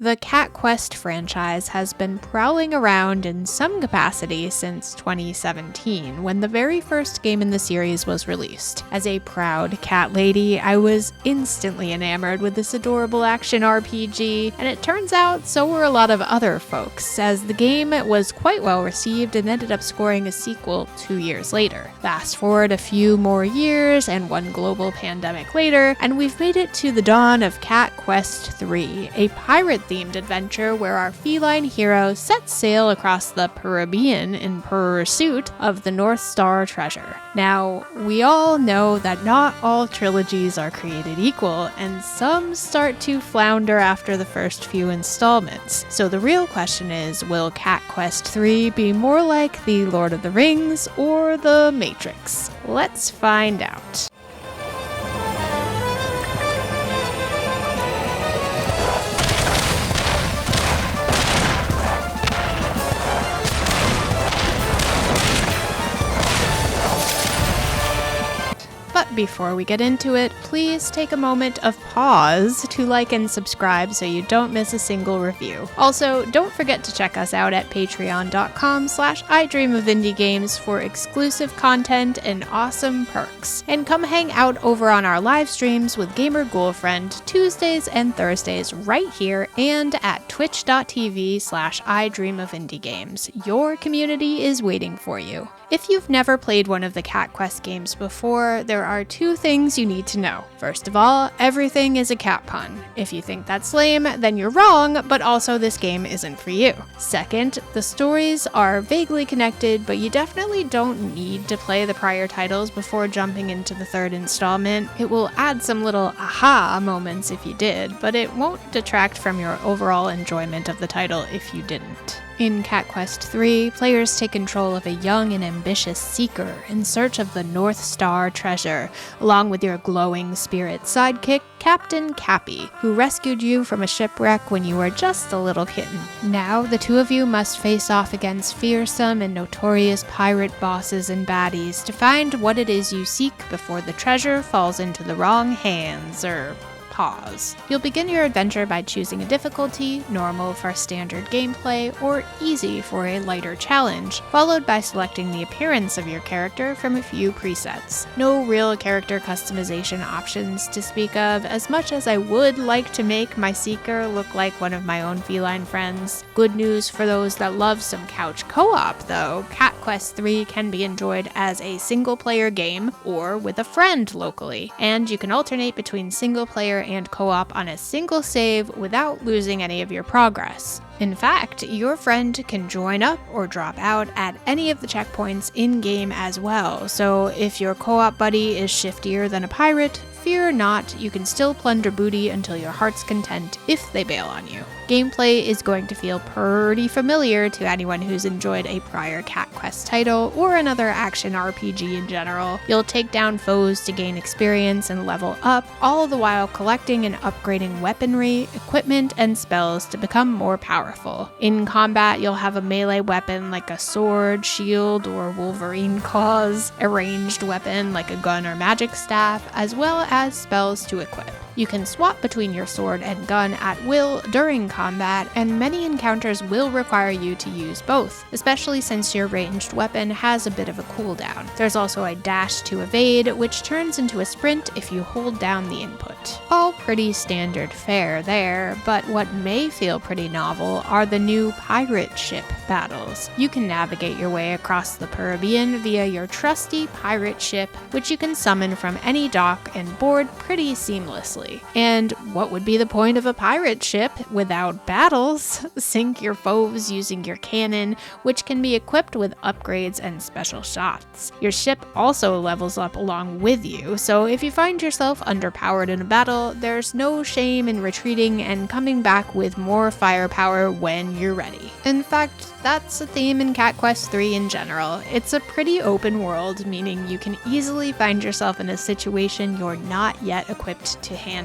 The Cat Quest franchise has been prowling around in some capacity since 2017, when the very first game in the series was released. As a proud cat lady, I was instantly enamored with this adorable action RPG, and it turns out so were a lot of other folks, as the game was quite well received and ended up scoring a sequel 2 years later. Fast forward a few more years and one global pandemic later, and we've made it to the dawn of Cat Quest 3, a pirate-themed adventure where our feline hero sets sail across the Caribbean in pursuit of the North Star treasure. Now, we all know that not all trilogies are created equal, and some start to flounder after the first few installments. So the real question is, will Cat Quest 3 be more like The Lord of the Rings or The Matrix? Let's find out. But before we get into it, please take a moment of pause to like and subscribe so you don't miss a single review. Also, don't forget to check us out at patreon.com/idreamofindiegames for exclusive content and awesome perks. And come hang out over on our live streams with Gamer Ghoulfriend Tuesdays and Thursdays right here and at twitch.tv/idreamofindiegames. Your community is waiting for you. If you've never played one of the Cat Quest games before, there are two things you need to know. First of all, everything is a cat pun. If you think that's lame, then you're wrong, but also this game isn't for you. Second, the stories are vaguely connected, but you definitely don't need to play the prior titles before jumping into the third installment. It will add some little aha moments if you did, but it won't detract from your overall enjoyment of the title if you didn't. In Cat Quest 3, players take control of a young and ambitious seeker in search of the North Star treasure, along with your glowing spirit sidekick, Captain Cappy, who rescued you from a shipwreck when you were just a little kitten. Now, the two of you must face off against fearsome and notorious pirate bosses and baddies to find what it is you seek before the treasure falls into the wrong hands, pause. You'll begin your adventure by choosing a difficulty, normal for standard gameplay, or easy for a lighter challenge, followed by selecting the appearance of your character from a few presets. No real character customization options to speak of, as much as I would like to make my seeker look like one of my own feline friends. Good news for those that love some couch co-op though, Cat Quest 3 can be enjoyed as a single-player game or with a friend locally, and you can alternate between single-player and co-op on a single save without losing any of your progress. In fact, your friend can join up or drop out at any of the checkpoints in-game as well, so if your co-op buddy is shiftier than a pirate, fear not, you can still plunder booty until your heart's content if they bail on you. Gameplay is going to feel pretty familiar to anyone who's enjoyed a prior Cat Quest title or another action RPG in general. You'll take down foes to gain experience and level up, all the while collecting and upgrading weaponry, equipment, and spells to become more powerful. In combat, you'll have a melee weapon like a sword, shield, or Wolverine claws, a ranged weapon like a gun or magic staff, as well as spells to equip. You can swap between your sword and gun at will during combat, and many encounters will require you to use both, especially since your ranged weapon has a bit of a cooldown. There's also a dash to evade, which turns into a sprint if you hold down the input. All pretty standard fare there, but what may feel pretty novel are the new pirate ship battles. You can navigate your way across the Caribbean via your trusty pirate ship, which you can summon from any dock and board pretty seamlessly. And what would be the point of a pirate ship without battles? Sink your foes using your cannon, which can be equipped with upgrades and special shots. Your ship also levels up along with you, so if you find yourself underpowered in a battle, there's no shame in retreating and coming back with more firepower when you're ready. In fact, that's a theme in Cat Quest 3 in general. It's a pretty open world, meaning you can easily find yourself in a situation you're not yet equipped to handle.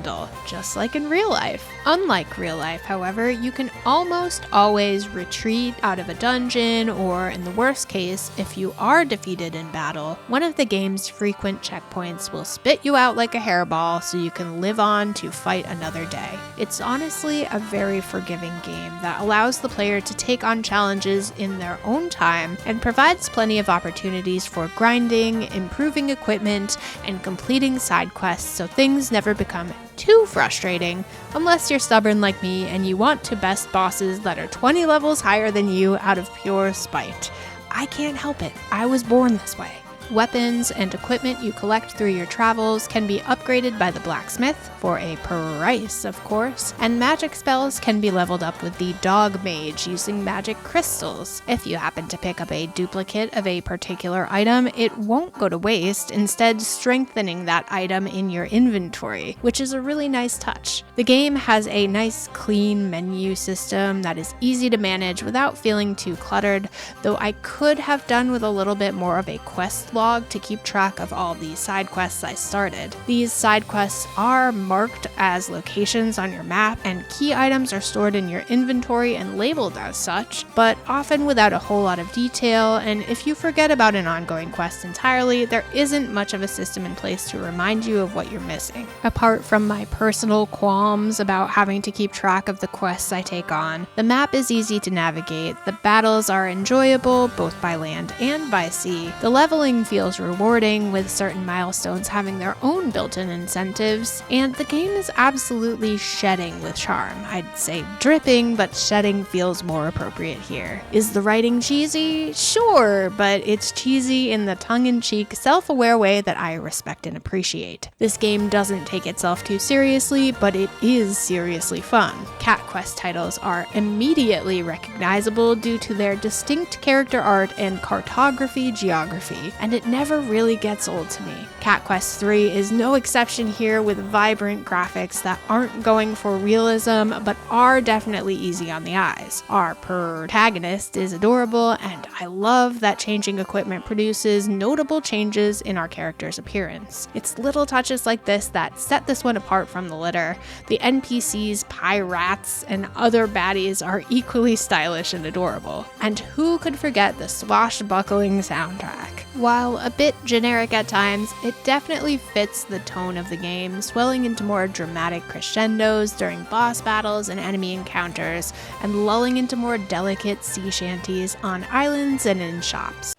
Just just like in real life. Unlike real life, however, you can almost always retreat out of a dungeon, or in the worst case, if you are defeated in battle, one of the game's frequent checkpoints will spit you out like a hairball so you can live on to fight another day. It's honestly a very forgiving game that allows the player to take on challenges in their own time and provides plenty of opportunities for grinding, improving equipment, and completing side quests so things never become too frustrating, unless you're stubborn like me and you want to best bosses that are 20 levels higher than you out of pure spite. I can't help it. I was born this way. Weapons and equipment you collect through your travels can be upgraded by the blacksmith, for a price of course, and magic spells can be leveled up with the dog mage using magic crystals. If you happen to pick up a duplicate of a particular item, it won't go to waste, instead strengthening that item in your inventory, which is a really nice touch. The game has a nice clean menu system that is easy to manage without feeling too cluttered, though I could have done with a little bit more of a quest log to keep track of all the side quests I started. These side quests are marked as locations on your map, and key items are stored in your inventory and labeled as such, but often without a whole lot of detail, and if you forget about an ongoing quest entirely, there isn't much of a system in place to remind you of what you're missing. Apart from my personal qualms about having to keep track of the quests I take on, the map is easy to navigate, the battles are enjoyable both by land and by sea, the leveling feels rewarding with certain milestones having their own built-in incentives, and the game is absolutely shedding with charm. I'd say dripping, but shedding feels more appropriate here. Is the writing cheesy? Sure, but it's cheesy in the tongue-in-cheek, self-aware way that I respect and appreciate. This game doesn't take itself too seriously, but it is seriously fun. Cat Quest titles are immediately recognizable due to their distinct character art and cartography geography, and it never really gets old to me. Cat Quest 3 is no exception here, with vibrant graphics that aren't going for realism but are definitely easy on the eyes. Our protagonist is adorable, and I love that changing equipment produces notable changes in our character's appearance. It's little touches like this that set this one apart from the litter. The NPCs, pirates, and other baddies are equally stylish and adorable. And who could forget the swashbuckling soundtrack? While a bit generic at times, it definitely fits the tone of the game, swelling into more dramatic crescendos during boss battles and enemy encounters, and lulling into more delicate sea shanties on islands and in shops.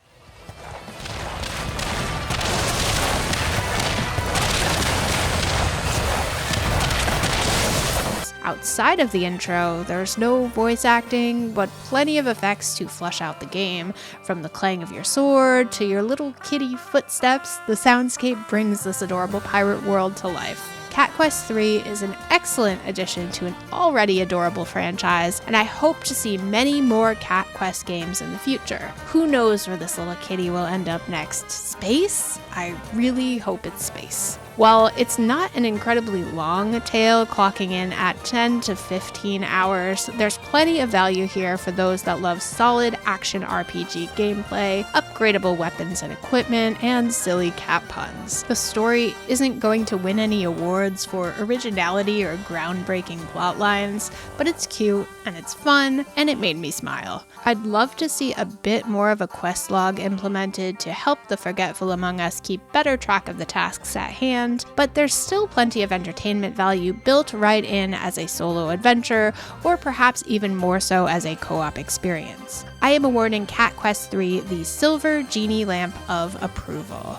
Outside of the intro, there's no voice acting, but plenty of effects to flesh out the game. From the clang of your sword to your little kitty footsteps, the soundscape brings this adorable pirate world to life. Cat Quest 3 is an excellent addition to an already adorable franchise, and I hope to see many more Cat Quest games in the future. Who knows where this little kitty will end up next? Space? I really hope it's space. While it's not an incredibly long tale, clocking in at 10 to 15 hours, there's plenty of value here for those that love solid action RPG gameplay, upgradable weapons and equipment, and silly cat puns. The story isn't going to win any awards for originality or groundbreaking plot lines, but it's cute and it's fun and it made me smile. I'd love to see a bit more of a quest log implemented to help the forgetful among us keep better track of the tasks at hand, but there's still plenty of entertainment value built right in as a solo adventure, or perhaps even more so as a co-op experience. I am awarding Cat Quest 3 the Silver Genie Lamp of Approval.